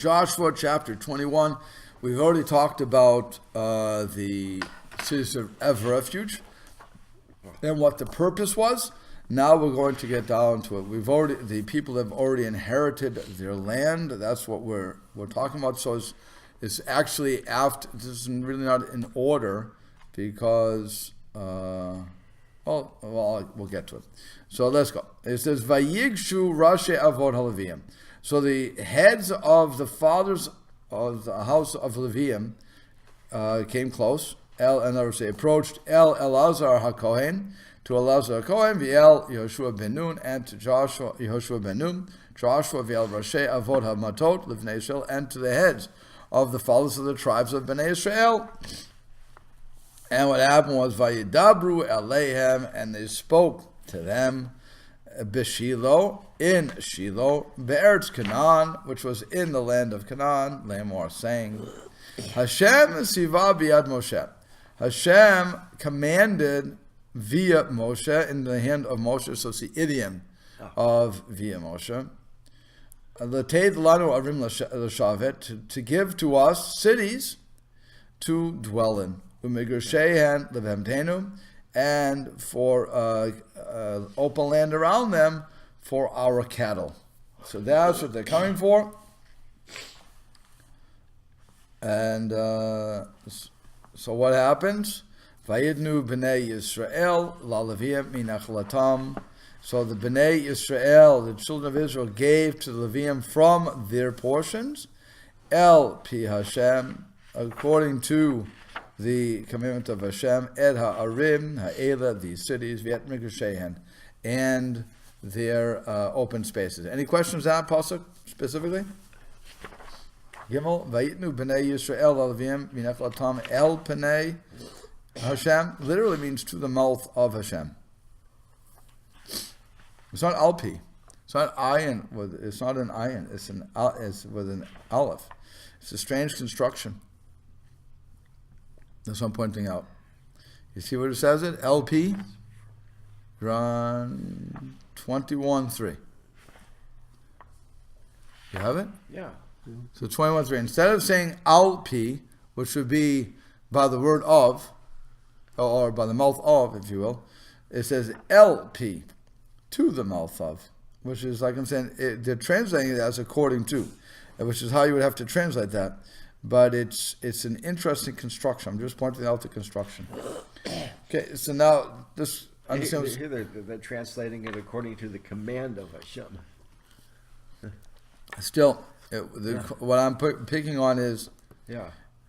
Joshua chapter 21. We've already talked about the cities of refuge and what the purpose was. Now we're going to get down to it. The people have already inherited their land. That's what we're talking about. So it's actually after. This is really not in order because we'll get to it. So let's go. It says Vayigshu Rashi Avod Leve'im. So the heads of the fathers of the house of Leve'im came close. They approached Elazar HaKohen, to Elazar HaKohen, V'el Yehoshua ben Nun, and to Joshua Yehoshua ben Nun, Joshua V'el Rashi Avod HaMatot Livnei Israel, and to the heads of the fathers of the tribes of Bnei Israel. And what happened was Vayidabru Alehem, and they spoke to them B'Shilo, in Shiloh, Be'eretz Canaan, which was in the land of Canaan, Lamor, saying, Hashem Siva B'yad Moshe. Hashem commanded via Moshe, in the hand of Moshe, so it's the idiom of via Moshe. L'teid lanu arim l'shavet, to give to us cities to dwell in. U'migrasheihen levemtenu, and for open land around them for our cattle. So that's what they're coming for. And so what happens? Vayidnu b'nei Yisrael la'leviim minachalatam. So the b'nei Yisrael, the children of Israel, gave to the Leveim from their portions, El pi Hashem, according to the commandment of Hashem, Ed ha'arim ha'ela, these cities, V'et migrasheihen, and their open spaces. Any questions on that pasuk specifically? Gimel, Vayitnu b'nei Yisrael la'leviim minachalatam el p'nei Hashem, literally means to the mouth of Hashem. It's not alpi. It's not ayin. It's not an ayin. It's with an aleph. It's a strange construction. That's what I'm pointing out. You see what it says? It LP, run 21:3. You have it? Yeah. So 21:3. Instead of saying alpi, which would be by the word of, or by the mouth of, if you will, it says LP, to the mouth of, which is, like I'm saying, they're translating it as according to, which is how you would have to translate that. But it's an interesting construction. I'm just pointing out the construction. Okay, so now this. Here they're translating it according to the command of Hashem. Still, what I'm picking on is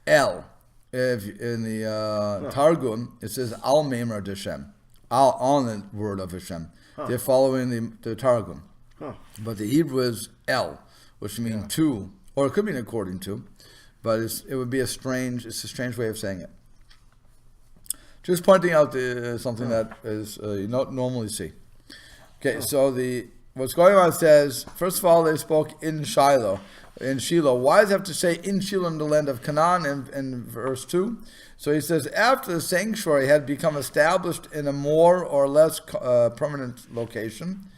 El. If in the Targum it says Al Memra Hashem, Al on the word of Hashem. They're following the Targum, but the Hebrew is El, which means to, or it could mean according to. But it would be a strange way of saying it. Just pointing out something that is you don't normally see. Okay, so what's going on says, first of all, they spoke in Shiloh. Why does it have to say in Shiloh in the land of Canaan in verse 2? So he says, after the sanctuary had become established in a more or less permanent location,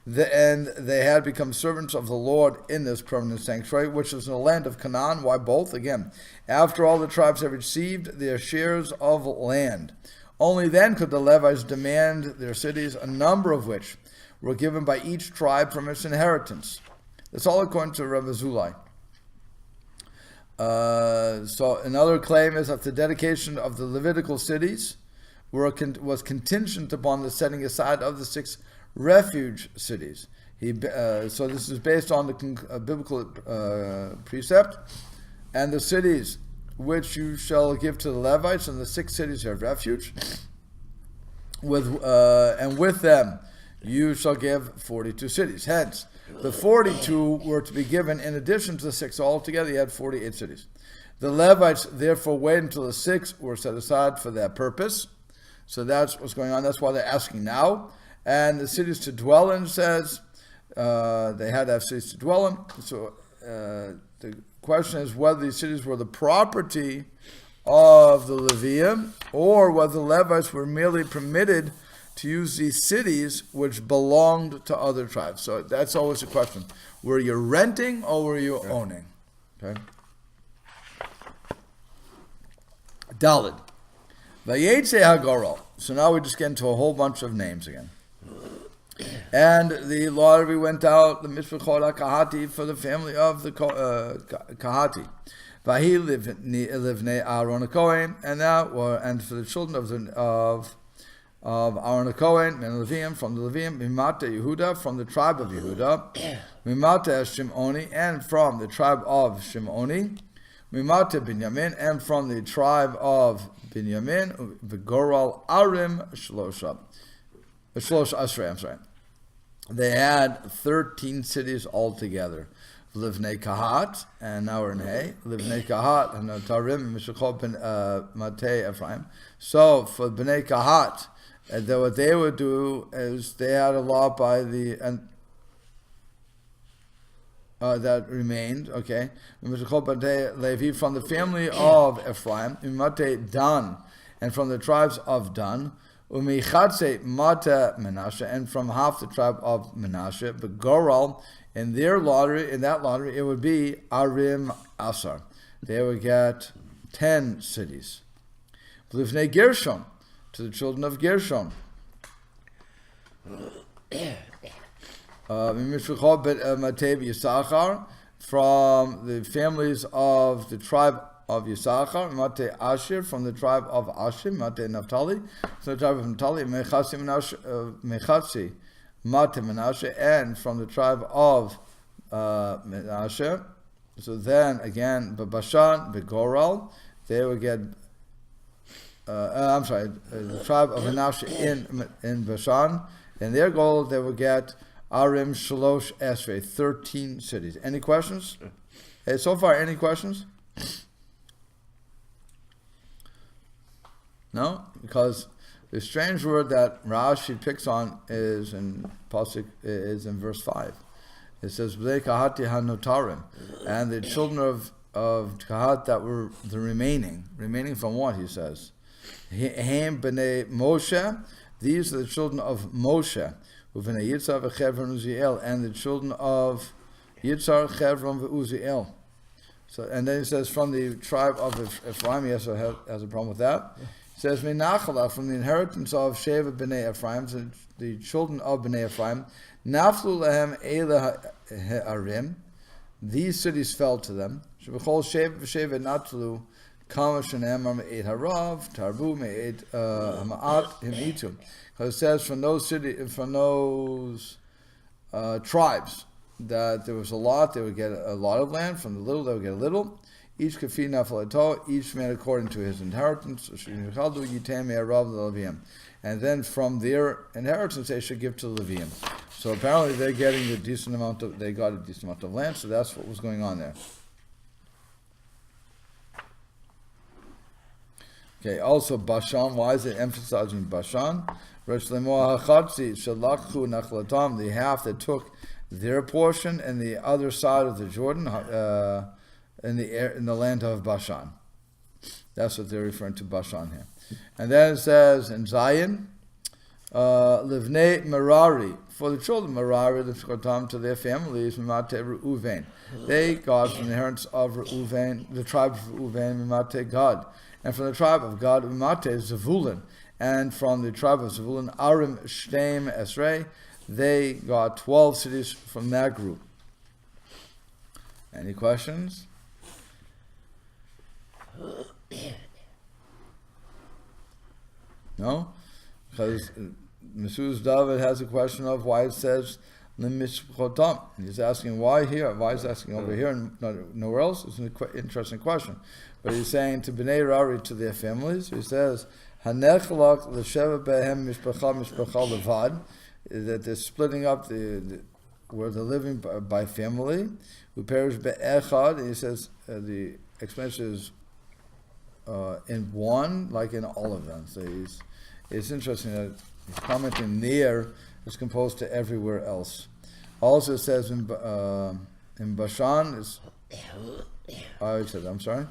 and they had become servants of the Lord in this permanent sanctuary, which is in the land of Canaan. Why both? Again, after all the tribes have received their shares of land, only then could the Levites demand their cities, a number of which were given by each tribe from its inheritance. That's all according to Rabbi Zulai. So another claim is that the dedication of the levitical cities was contingent upon the setting aside of the 6 refuge cities. So this is based on the biblical precept, and the cities which you shall give to the Levites, and the 6 cities of refuge, and with them you shall give 42 cities. Hence, the 42 were to be given in addition to the 6. Altogether, you had 48 cities. The Levites therefore waited until the 6 were set aside for that purpose. So that's what's going on. That's why they're asking now. And the cities to dwell in says they had to have cities to dwell in. So the question is whether these cities were the property of the Leve'im, or whether the Levites were merely permitted to use these cities which belonged to other tribes. So that's always a question. Were you renting or were you owning? Okay. Dalid. Vayetze Hagorol. So now we just get into a whole bunch of names again. And the lottery went out, the Mishpachot Kahati, for the family of the Kahati. Vahi livnei Aaron Kohen, and for the children of Aaron Kohen and Leve'im, from the Leve'im, Mimata Yehuda, from the tribe of Yehuda, Mimata Shimoni, and from the tribe of Shimoni, Mimata Binyamin, and from the tribe of Binyamin, Vigoral Arim Shlosha Ashrei, I'm sorry. They had 13 cities altogether. Livnei Kahat, and now we're in Hay. Livnei Kahat, and Tarim, Mishachot ben Matei Ephraim. So for Bnei Kahat, what they would do is they had a law by the that remained. Okay, Mishachot ben Levi, from the family of Ephraim, Matei Dan, and from the tribes of Dan. Umichatse Mata Menashe, and from half the tribe of Menashe, but Goral, in that lottery, it would be Arim Asar. They would get 10 cities. Livnei Gershon, to the children of Gershon. Mishpachot bet Matei Yisachar, from the families of the tribe of Yisachar, Mate Asher, from the tribe of Asher, Mate Naphtali, from the tribe of Naphtali, Mechatzi, Mate Menashe, and from the tribe of Menashe. So then again, Bashan, Begoral, they would get. The tribe of Menashe in Bashan, and their goal they would get Arim Shalosh Esrei, 13 cities. Any questions? Hey, so far, any questions? No, because the strange word that Rashi picks on is in verse 5. It says Bnei Kahati hanotarim, and the children of Kahat that were the remaining from what he says. Hem bnei Moshe, these are the children of Moshe, Uvnei Yitzhar v'Chevron Uziel, and the children of Yitzhar, Chevron v'Uziel. So, and then it says from the tribe of Ephraim. He has a problem with that. It says Menachala, from the inheritance of Sheva bnei Ephraim, so the children of bnei Ephraim, Naflu lahem Eila Harim, these cities fell to them. Shebechol Sheva v'Sheva Natlu Kama Shenem Me'ed Harav Tarbu Me'ed Hamaat Himitu. Because it says from those tribes that there was a lot, they would get a lot of land. From the little, they would get a little. Each kafi nafalato, each man according to his inheritance. And then from their inheritance, they should give to the Leve'im. So apparently, they got a decent amount of land. So that's what was going on there. Okay. Also, Bashan. Why is it emphasizing Bashan? The half that took their portion, and the other side of the Jordan, in the land of Bashan. That's what they're referring to Bashan here. And then it says in Zion, Livnei Merari, for the children of Merari, the Shkotam to their families, Mimate Reuven. They got from the inheritance of Reuven, the tribe of Reuven, Mimate Gad. And from the tribe of Gad, Mimate Zevulun. And from the tribe of Zevulun, Arim Shneim Esrei. They got 12 cities from that group. Any questions? No? Because Mrs. David has a question of why it says Limishchotam. He's asking why here, why is he asking over here and nowhere else? It's an interesting question. But he's saying to Bnei Rari, to their families, he says, Hanechlak l'sheva behem mishpacha levad, that they're splitting up where they're living by family. Who perish be'echad, and he says the explanation is in one, like in all of them. So it's interesting that he's commenting there is composed to everywhere else. Also it says in Bashan is. I said I'm sorry.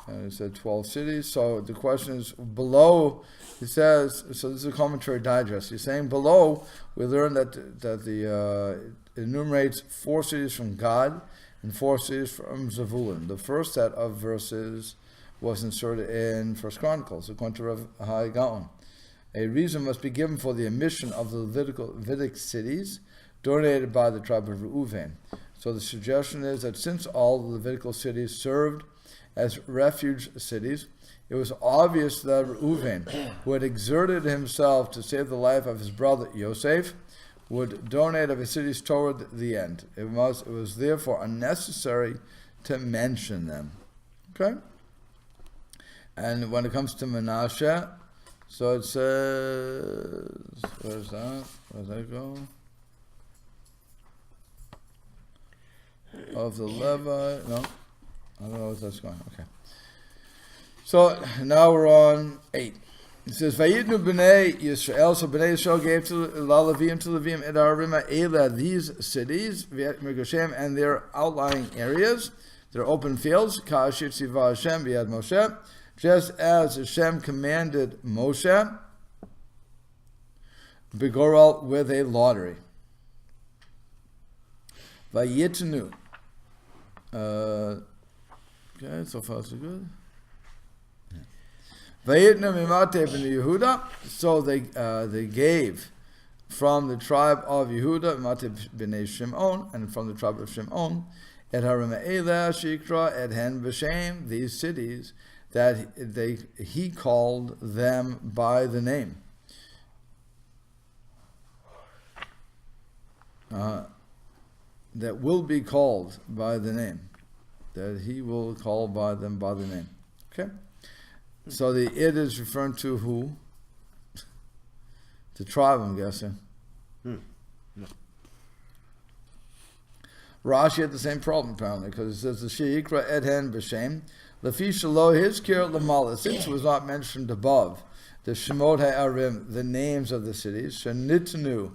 And it said 12 cities. So the question is below. He says, so this is a commentary digest. He's saying below we learn that the it enumerates 4 cities from God and 4 cities from Zavulun. The first set of verses was inserted in First Chronicles, according to Rav Hai Gaon. A reason must be given for the omission of the Levitic cities donated by the tribe of Reuven. So the suggestion is that since all the Levitical cities served as refuge cities, it was obvious that Reuven, who had exerted himself to save the life of his brother Yosef, would donate of his cities toward the end. It was therefore unnecessary to mention them. Okay? And when it comes to Menashe, so it says, where's that? Where's that go? Of the Levi, no, I don't know what that's going. Okay. So now we're on 8. It says, "Vayitnu b'nei Yisrael." So b'nei Yisrael gave to Leve'im et Arima Ela, these cities, V'et Mergoshem, and their outlying areas, their open fields. Ka'ashir tziva Hashem v'yad Moshe, just as Hashem commanded Moshe, Begoral, with a lottery. Vayitnu. Okay, so far so good. So they gave from the tribe of Yehuda, b'nei Shimon, and from the tribe of Shimon, et Harima'ela, Shikra, et Hen V'Shem, these cities that he called them by the name. That will be called by the name. That he will call by them by the name. Okay? So the it is referring to who? The tribe, I'm guessing. No. Rashi had the same problem apparently, because it says the Sheikra Edhen B'Shem, Lefi Shalo Hizkir Lamala, since it was not mentioned above, the Shemot Ha'arim, the names of the cities, Shenitnu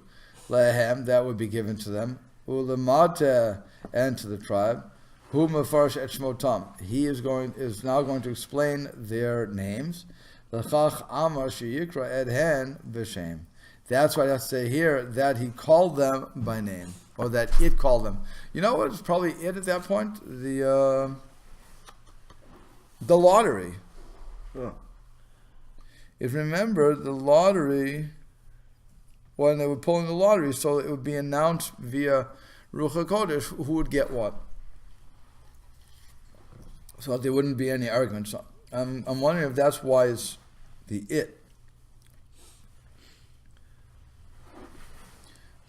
Lehem, that would be given to them, Ulamate, and to the tribe, Hu Mefarsh Et Shmotam. He is now going to explain their names. L'chach Amar Sheyikra Edhen B'Shem. That's why I have to say here that he called them by name, or that it called them. You know what? It's probably it at that point. The lottery. Oh. If you remember the lottery, when they were pulling the lottery, so it would be announced via Ruach HaKodesh who would get what. So there wouldn't be any arguments. I'm wondering if that's why it's the it.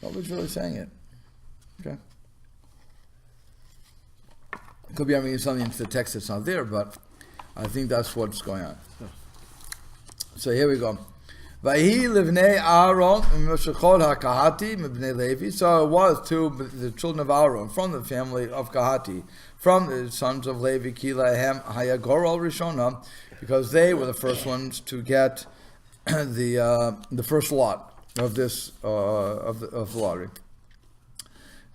Nobody's really saying it. Okay. It could be I'm reading something into the text that's not there, but I think that's what's going on. So here we go. Vayhi livnei Aaron m'shechol hakahati m'bnei Levi. So it was to the children of Aaron from the family of Kahati, from the sons of Levi, Kilahem Hayagorol Rishona, because they were the first ones to get the first lot of this of the lottery.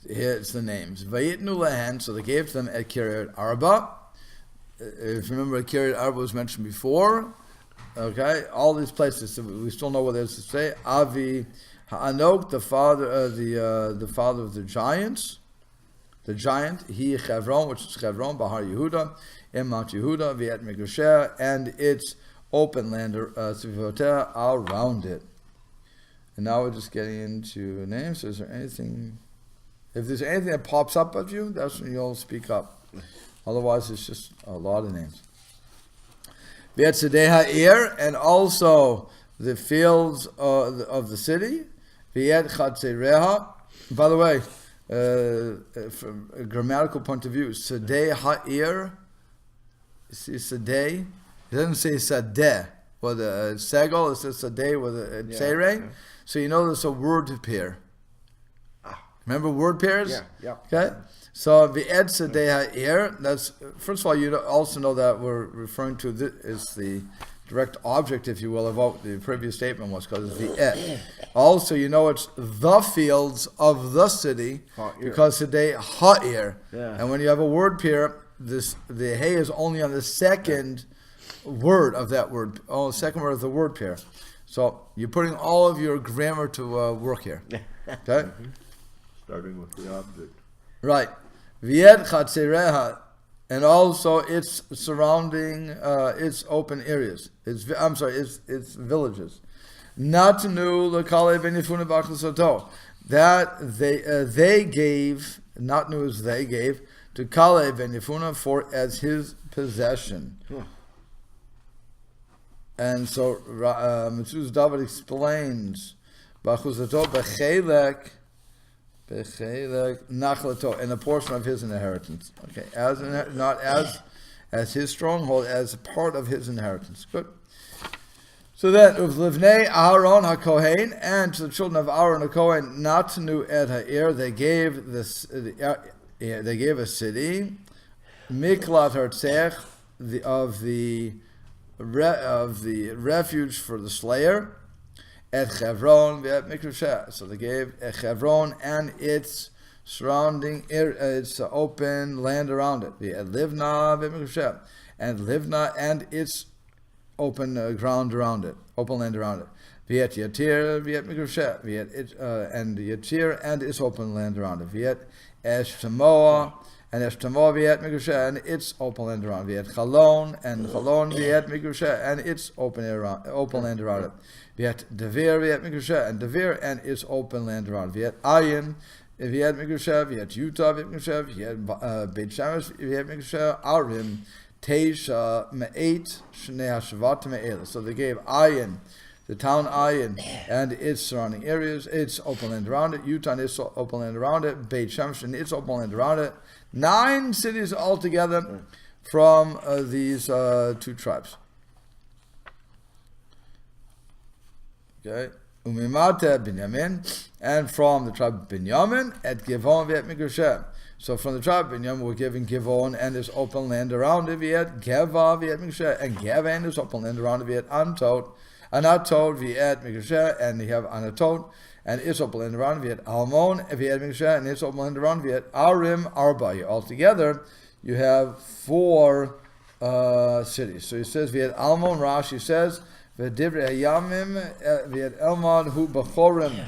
Here's the names. Vayitnu lehen. So they gave them at Kiryat Arba. If you remember, Kiryat Arba was mentioned before. Okay, all these places we still know what it is to say. Avi Ha'anok, the father of the giants, the giant. He Chevron, which is Chevron, Bahar Yehuda, in Mount Yehuda, Viet Megusher, and its open land around it. And now we're just getting into names. Is there anything? If there's anything that pops up at you, that's when you'll speak up. Otherwise, it's just a lot of names. V'et Ha'ir, and also the fields of the city. V'et Chatzereha. By the way, from a grammatical point of view, Sadeh Ha'ir, see Sadeh, it doesn't say Sadeh with a segel, it says Sadeh with a tzere. Yeah. So you know there's a word pair. Remember word pairs? Yeah. Okay? So the Ed Sadeh Ha'ir, that's, first of all, you also know that we're referring to this is the direct object, if you will, of what the previous statement was, because it's the Ed. Also, you know it's the fields of the city, because Sadeh Ha'ir. Yeah. And when you have a word pair, the hay is only on the second word of that word, second word of the word pair. So you're putting all of your grammar to work here. Okay? Starting with the object. Right. Viet chatzereha, and also its surrounding, its open areas. Its villages. Natnu lekale benifuna b'achlasoto. That they gave, Natnu is they gave, to Kale benifuna for as his possession. And so Mitzvah David explains b'achlasoto b'chelek nachlato, in a portion of his inheritance. Okay, not as his stronghold, as part of his inheritance. Good. So then, of Livnei Aaron HaKohen, and to the children of Aaron HaKohen, Natnu et Ha'ir, they gave a city, Miklat Hartzech, of the refuge for the slayer, et Chevron v'et Mikrusha. So they gave Chevron and its surrounding, its open land around it, v'et Livna v'et Mikrusha, and Livna and its open ground around it, open land around it. Viet Yatir, Viet Mikrusha, and Yatir and its open land around it. Viet Eshtamoa, and Eshtamoa Viet Mikrusha and its open land around it. Viet Chalon, and Chalon Viet Mikrusha and its open land around it. Viet Devir Viet Mikrusha, and Devir and its open land around it. Viet Ayin Viet Mikrusha, Viet Utah Viet Mikrusha, Viet Beit Shemesh Viet Mikrusha, Arim Teisha Me'et Shnei HaShavat Me'ela. So they gave Ayin, the town Ayin, and its surrounding areas, its open land around it, Utah and its open land around it, Beit Shemesh and its open land around it. 9 cities altogether from these 2 tribes. Okay. Umimata Binyamin, and from the tribe of Binyamin, at Givon Viet Mikrusha. So from the tribe of Binyamin, we're giving Givon and its open land around it, Viet Geva Viet Mikrusha, and Geva and its open land around it, Viet Anatot Viet Mikrusha, and you have Anatot and its open land around it, Viet Almon Viet Mikrusha, and its open land around it, Viet Arim Arba. Altogether, you have 4 cities. So he says Viet Almon. Rashi says V'divrei Hayamim Viet Elmon Hu Bechorim.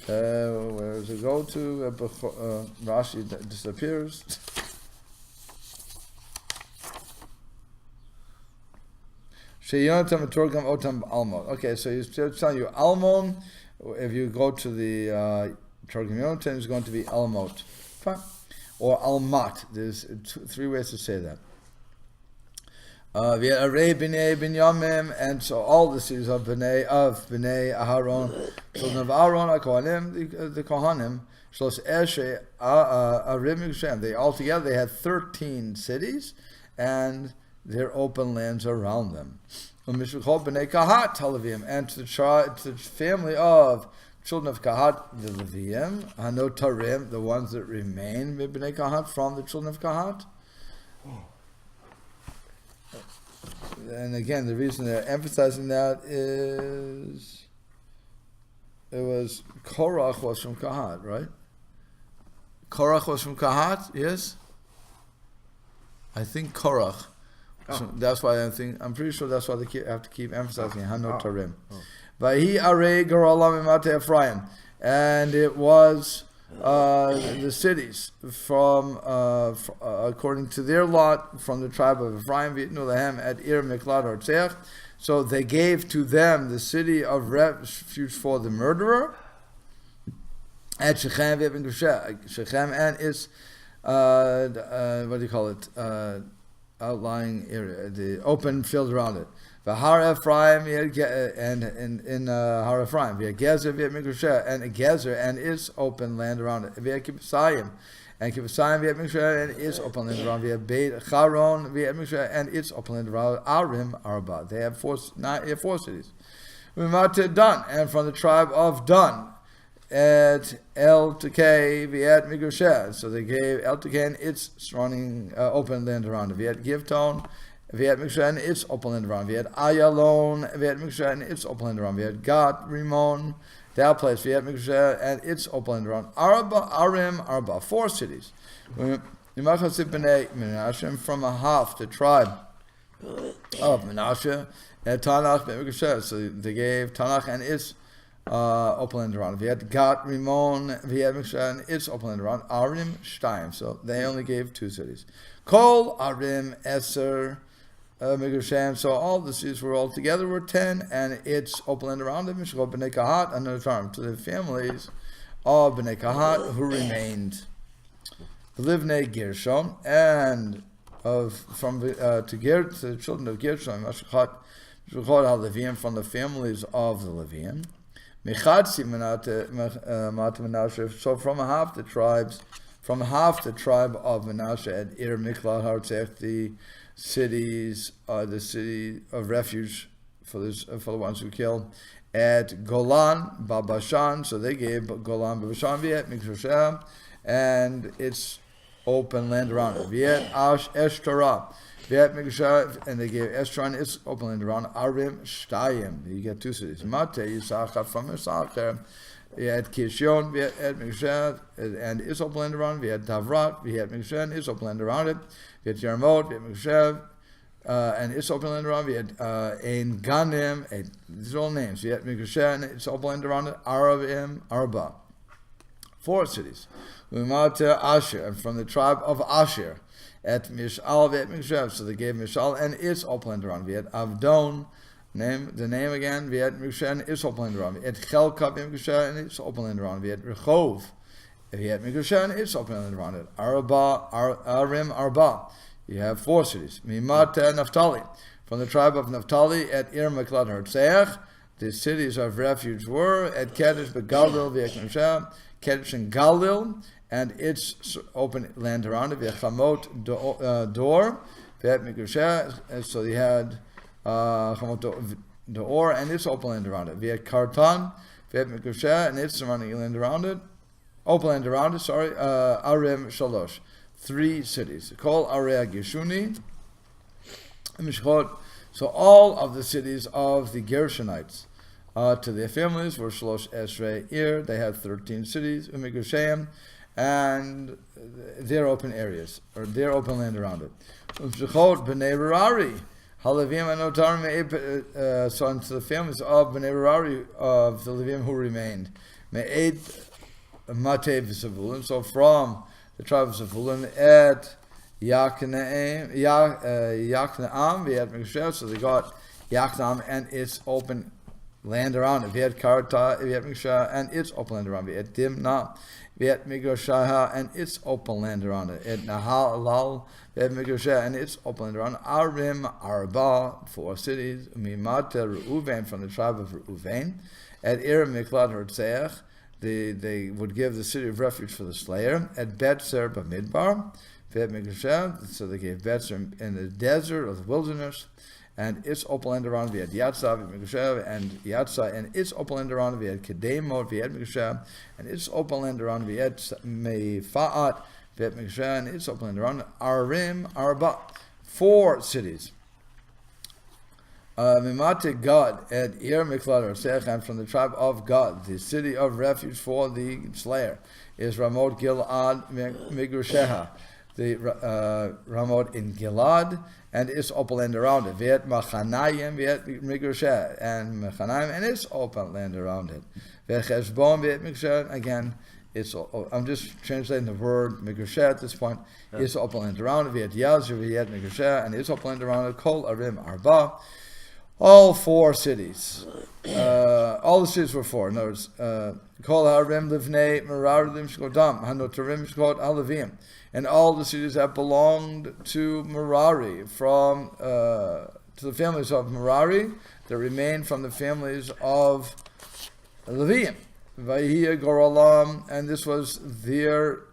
Where does it go to? Rashi disappears. Okay, so he's telling you Almon. If you go to the Targum Yonatan, it's going to be Almot. Fine. Or Almat. There's 3 ways to say that. Arei B'nei Binyamim, and so all the cities of B'nei Aharon, children of Aaron, HaKohanim, the Kohanim, Shlos Eshe Arim Yushem. They altogether had 13 cities, and their open lands around them. Umishukol B'nei Kahat Leve'im, and to the family of children of Kahat, the Leve'im, Hanotarim, the ones that remain B'nei Kahat from the children of Kahat. And again, the reason they're emphasizing that is it was Korach was from Kahat, right? Korach was from Kahat, yes? I think Korach. So that's why I'm pretty sure that's why they have to keep emphasizing Hanotarim. Vahi Arei Garalam Imate Ephraim. And it was the cities from according to their lot from the tribe of Ephraim, Vitnu Lahem at Ir Miklat Hartzech. So they gave to them the city of refuge for the murderer at Shechem and its what do you call it? Outlying area, the open field around it. Har Ephraim, and in Har Ephraim, via Gezer, via Mikrusha, and Gezer, and its open land around it. Via Kibbusayim, and Kibbusayim, via Mikrusha, and its open land around. Via Beit Charon, via Mikrusha, and its open land around. Arim Arba. They have 4 cities. Umimate Dan, and from the tribe of Dan, at El Tekei, via Mikrusha. So they gave El Tekei and its surrounding open land around it. Via Givton, Viet Miksha and its open land around. Viet Ayalon, Viet Miksha and its open land around. Viet Gat, Rimon, that place. Viet Miksha and its open land around. Arba, Arim, Arba, 4 cities. Yimachas b'nei Menashe, from a half the tribe of Menashe, and Tanakh be'Mikosher. So they gave Tanakh and its upland around. We had Gat, Rimon, we had Mikosher and its upland around. Arim, Shtayim. So they only gave 2 cities. Kol, Arim, Eser, Mikosher. So all the cities were all together were 10, and its upland around them. Mishkot b'nei Kahat and the farm to the families of b'nei Kahat who remained. Livnei Gershon and from the children of Gershon, Mashachat Leve'im, from the families of the Leve'im. Mechatzi Menashe, so from half the tribe of Menashe at Ir Miklat Hartzech, the city of refuge for the ones who killed. At Golan Babashan, so they gave Golan Babashan Viet Mikshoshem and its open land around it. Viet Ash Eshtara Viet Mikshoshem, and they gave Eshtran its open land around. Arim Shtayim, you get 2 cities. Mate Yisachar from Yisachar. Viet Kishon Viet Mikshoshem and its open land around. Viet Tavrat Viet Mikshoshem its open land around it. Viet Yarmot Viet Mikshoshem and its open land around. We had Ein Ganim, these are all names. We had Mikosher, its open land around it. Arabim, Arba. 4 cities. Umata Asher, and from the tribe of Asher. At Mishal, we had Mikosher, so they gave Mishal and its open land around. We had Avdon, the name again. We had Mikosher and its open land around. We had Chelka, Mikosher and its open land around. We had Rechov, we had Mikosher and its open land around it. Arba, Arim, Arba. You have 4 cities. Mimata Naphtali, from the tribe of Naphtali at Ir Miklat Hartzeach, the cities of refuge were at Kedesh Begalil, V'Eknusha, Kedesh and Galil, and its open land around it, V'Chamot Dor, V'Et Mikusha, so you had Chamot Dor and its open land around it, V'Et Kartan, V'Et Mikusha, and its surrounding land around it, open land around it, Arim Shalosh. 3 cities. Kol Area Geshuni, Mishchot. So all of the cities of the Gershonites to their families were Shlosh Esrei Ir. They had 13 cities, Umigosheim, and their open areas, or their open land around it. Mishchot B'nei Rari, Halavim Anotar so unto the families of B'nei Rari, of the Leve'im who remained. Me'ed Matei V'Savulun, so from the tribe of Zevulun at Yaknaam, we had Mikosher, so they got Yaknaam and its open land around it. We had Karata, we had Mikosher and its open land around it. We had Dimna, we had Mikoshaha and its open land around it. At Nahal, we had Mikosher and its open land around it. Arim, Arba, 4 cities. Mimata, Reuven, from the tribe of Reuven. At Ir Miklat Hartzeach, they would give the city of refuge for the slayer. At Betzer Bamidbar, so they gave Betzer in the desert or the wilderness, and its open land around. We had Yatzah, and Yatzah and its open land around. We had Kedemot, we had Mikosher, and its open land around. We had Mefaat, we had Mikosher, and its open land around. Arim, Arba, 4 cities. Mimate Gad at Ir Miklat Harsech, from the tribe of Gad, the city of refuge for the slayer, is Ramot Gilad Migrusheha, the Ramot in Gilad, and its open land around it. Viet Machanayim, Viet Migrusheha, and Machanayim, and its open land around it. Viet Cheshbon, Viet Migrusheha, again, I'm just translating the word Migrusheha at this point. Yeah. Its open land around it. Viet Yazir, Viet Migrusheha, and its open land around it. Kol Arim Arba. All 4 cities. All the cities were 4. In other words, Kol Harim Livnei Meraradim Shkodam Hanotarim Shkod Leve'im, and all the cities that belonged to Merari, from to the families of Merari, that remained from the families of Leve'im. Vayhiya Goralam, and this was their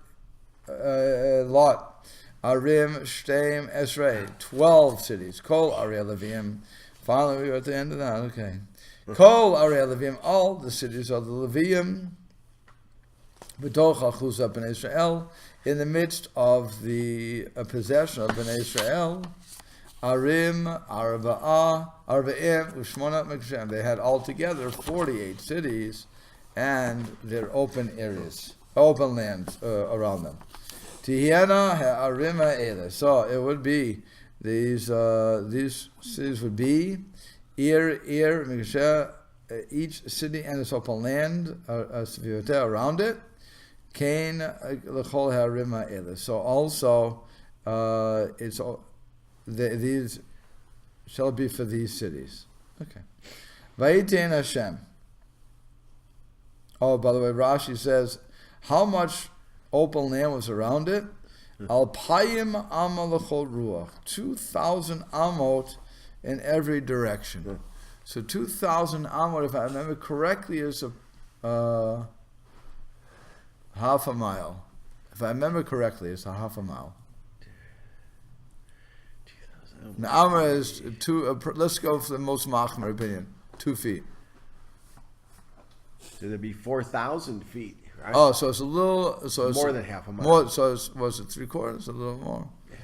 lot. Arim Shteim Esrei, 12 cities. Kol Arei Leve'im. Finally, we were at the end of that. Okay. Kol Arei Leve'im, all the cities of the Leve'im, B'toch Achuzah B'nai Israel, in the midst of the possession of B'nai Israel, Arim, Arba'im, Ushmona Mikoshem. They had altogether 48 cities and their open areas, open lands around them. Tihiana ha'arim ha'ele. So it would be these cities would be each city and its open land around it. Kain l'chol ha'arim ha'ele. So also these shall be for these cities. Okay. Vayitin Hashem. Oh, by the way, Rashi says how much open land was around it. Alpayim ama l'chol ruach. 2,000 amot in every direction. So 2,000 amot, if I remember correctly, is half a mile. If I remember correctly, it's a half a mile. Now, Amr is let's go for the most machmir opinion. 2 feet. So there'd be 4,000 feet, right? Oh, so it's a little. So it's more than half a mile. More. So was it 3/4? A little more. Yeah.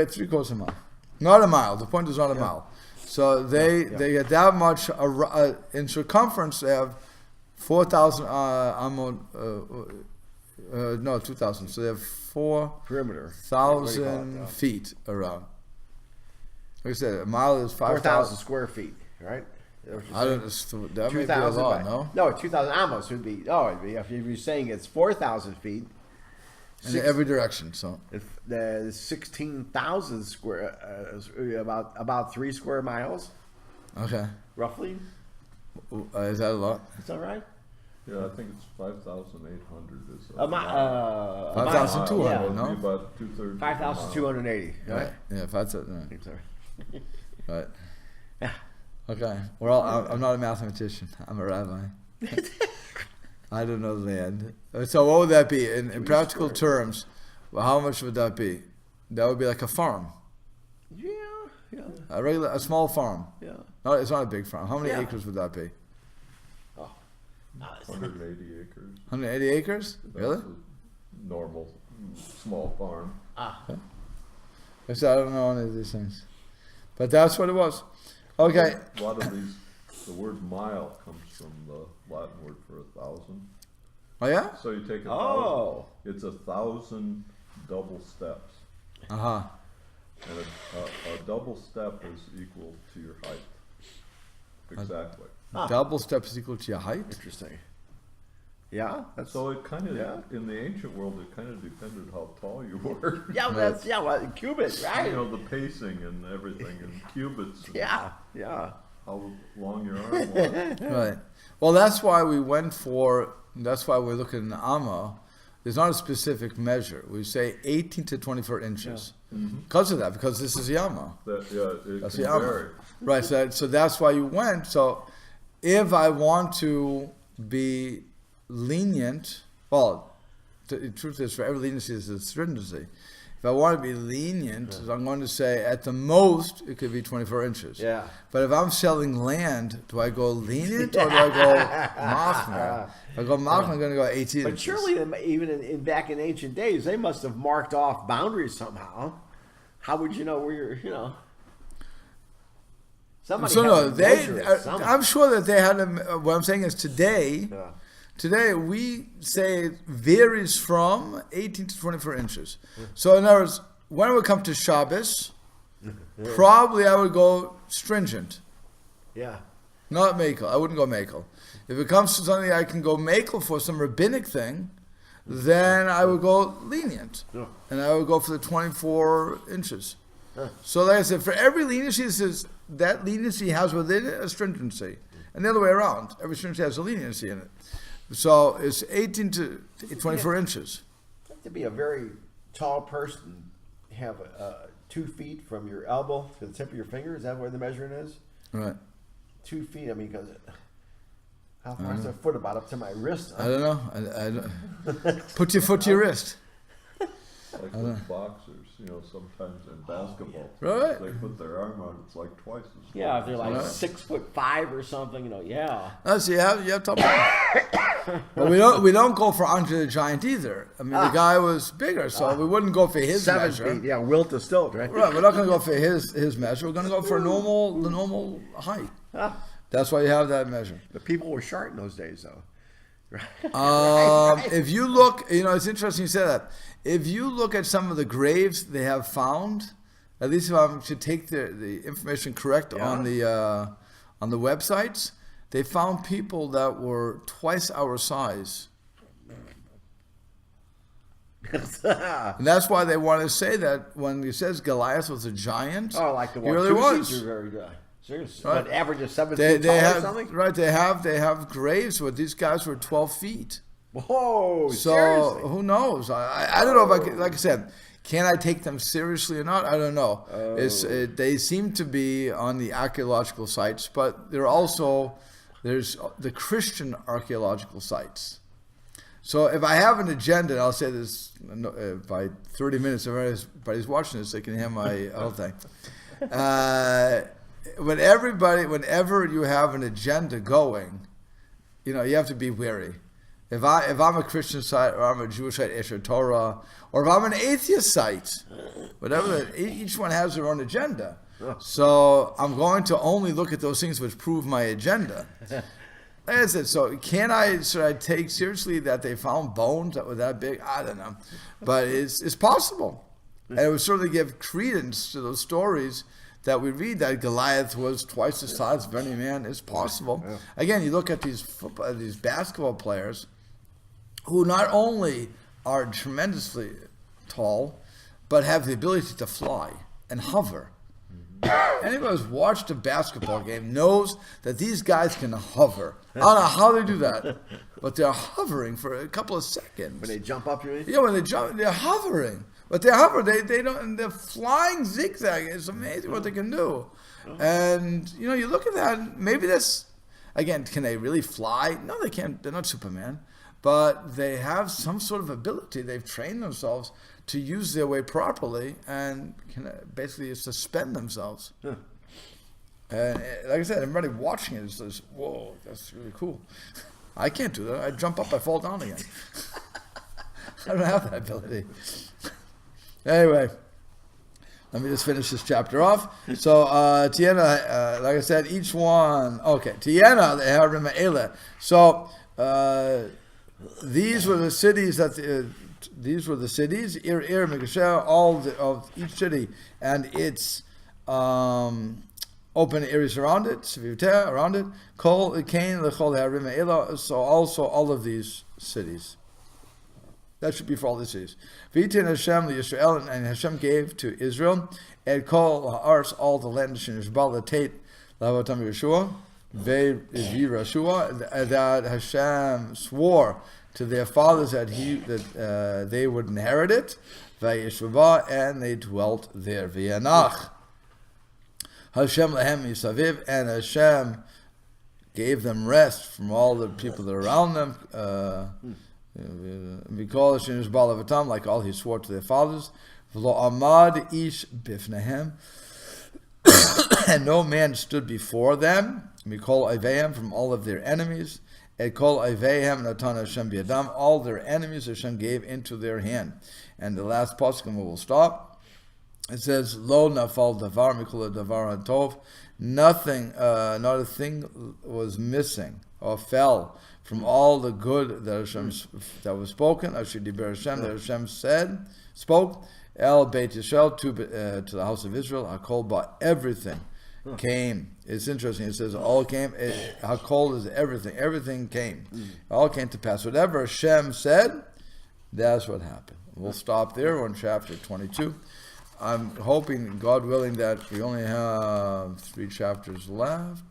Okay, 3/4 a mile. Not a mile. The point is not a mile. So they get that much in circumference. They have 4,000 no, 2,000. So they have perimeter 4,000 feet around. Like I said, a mile is 4,000 square feet, right? I don't know. That may be a lot, no? No, 2,000 amos would be. Oh, it'd be, if you're saying it's 4,000 feet. In every direction, so. The 16,000 square, about 3 square miles. Okay. Roughly. Is that a lot? Is that right? Yeah, I think it's 5,800 is a mile. 5,200, yeah. no? About 2/3. 5,280. Right. Yeah, 5,000. Sorry. Right. Okay. Well, I'm not a mathematician. I'm a rabbi. I don't know the land. So what would that be in practical terms? Well, how much would that be? That would be like a farm. Yeah. A small farm. Yeah. No, it's not a big farm. How many acres would that be? 180 acres. 180 acres? Really? That's a normal small farm. Okay. I said I don't know any of these things, but that's what it was. Okay. A lot of these, the word mile comes from the Latin word for 1,000. Oh yeah? So you take 1,000. It's 1,000 double steps. Uh-huh. And a double step is equal to your height. Exactly. Double step is equal to your height? Interesting. Yeah. So it kind of, in the ancient world, it kind of depended how tall you were. Well, cubits, right? You know, the pacing and everything, and cubits. And yeah. how long your arm was. Right. Well, that's why we're looking in the Amma. There's not a specific measure. We say 18 to 24 inches. Yeah. Mm-hmm. Because of that, because this is Yama. That's the Yama. Right, so that's why you went. So if I want to be lenient, well, the truth is for every leniency is a stringency. If I want to be lenient, I'm going to say at the most it could be 24 inches. Yeah. But if I'm selling land, do I go lenient or do I go machmir? If I go machmir, I'm going to go 18 But inches. surely, even back in ancient days, they must have marked off boundaries somehow. How would you know where you're, Somebody I'm sure that they had what I'm saying is today. Yeah. Today, we say it varies from 18 to 24 inches. So, in other words, when it would come to Shabbos, probably I would go stringent. Yeah. Not makel. I wouldn't go makel. If it comes to something I can go makel for, some rabbinic thing, then I would go lenient. Yeah. And I would go for the 24 inches. Yeah. So, like I said, for every leniency, that leniency has within it a stringency. And the other way around. Every stringency has a leniency in it. So it's 18 to 24 inches. You have to be a very tall person, have 2 feet from your elbow to the tip of your finger. Is that where the measuring is? Right. 2 feet. I mean, because how far is their foot? About up to my wrist. Huh? I don't know. I don't. Put your foot to your wrist. Like with boxers, sometimes in basketball. Right. They put their arm out, it's like twice as long. Yeah, if they're like 6'5" or something, yeah. So you have top. But we don't go for Andre the Giant either. I mean, the guy was bigger, so we wouldn't go for his 7 measure. feet, Wilt to stilt, right? Right, we're not going to go for his measure. We're going to go for the normal height. That's why you have that measure. But people were short in those days, though. If you look, it's interesting you said that. If you look at some of the graves they have found, at least if I should take the information correct on the websites, they found people that were twice our size. And that's why they want to say that when it says Goliath was a giant. Oh, like the one he really was. Very good. Seriously, Right. what, average of 7 feet tall or something? Right, they have graves where these guys were 12 feet. Whoa, So seriously? who knows? I don't know if I can, like I said, can I take them seriously or not? I don't know. They seem to be on the archaeological sites, but there's the Christian archaeological sites. So if I have an agenda, and I'll say this by 30 minutes, if everybody's watching this, they can hear my whole thing. Whenever you have an agenda going, you have to be wary. If I'm a Christian site, or I'm a Jewish site, Esher Torah, or if I'm an atheist site, whatever, each one has their own agenda. So I'm going to only look at those things which prove my agenda. Like I said, so should I take seriously that they found bones that were that big? I don't know. But it's possible. And it would certainly give credence to those stories that we read that Goliath was twice the size of any man. It's possible. Yeah. Again, you look at these basketball players who not only are tremendously tall, but have the ability to fly and hover. Anybody who's watched a basketball game knows that these guys can hover. I don't know how they do that, but they're hovering for a couple of seconds. When they jump up, you mean? Yeah, when they jump, they're hovering. But they hover. They don't. And they're flying zigzag. It's amazing what they can do. And you look at that. Maybe that's again. Can they really fly? No, they can't. They're not Superman. But they have some sort of ability. They've trained themselves to use their weight properly and can basically suspend themselves. Yeah. And like I said, everybody watching it says, "Whoa, that's really cool." I can't do that. I jump up, I fall down again. I don't have that ability. Anyway, let me just finish this chapter off. So, Tiena, like I said, each one. Okay, Tiena the Harim Ele. So, these were the cities Ir Megashah, of each city and its open areas around it, around it. Kol Kain Lechol Harim Ela. So also all of these cities. That should be for all the cities. V'yitin Hashem Yisrael, and Hashem gave to Israel and Kol Ha'aretz, all the land Shinishbal Tate Lavatam Yeshua Ve'Yirashua, that Hashem swore to their fathers that they would inherit it, Vayishvah, and they dwelt there. V'yanach Hashem lehem yisaviv, and Hashem gave them rest from all the people that are around them. Because like all he swore to their fathers. V'lo amad ish bifnehem, and no man stood before them. Mikol leveim, from all of their enemies. Ekol leveim natan Hashem biyadam, all their enemies Hashem gave into their hand. And the last pasuk, and we will stop. It says, "Lo nafal davar mikol davar hatov." Nothing, not a thing was missing or fell from all the good that was spoken. Asher diber Hashem, that Hashem spoke. El Beit Yisrael, to the house of Israel. Hakol ba, everything came. It's interesting. It says all came. Hakol is everything. Everything came. All came to pass. Whatever Hashem said, that's what happened. We'll stop there on chapter 22. I'm hoping, God willing, that we only have 3 chapters left.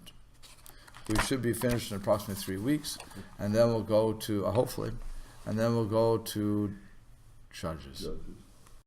We should be finished in approximately 3 weeks, and then we'll go to hopefully, and then we'll go to Judges.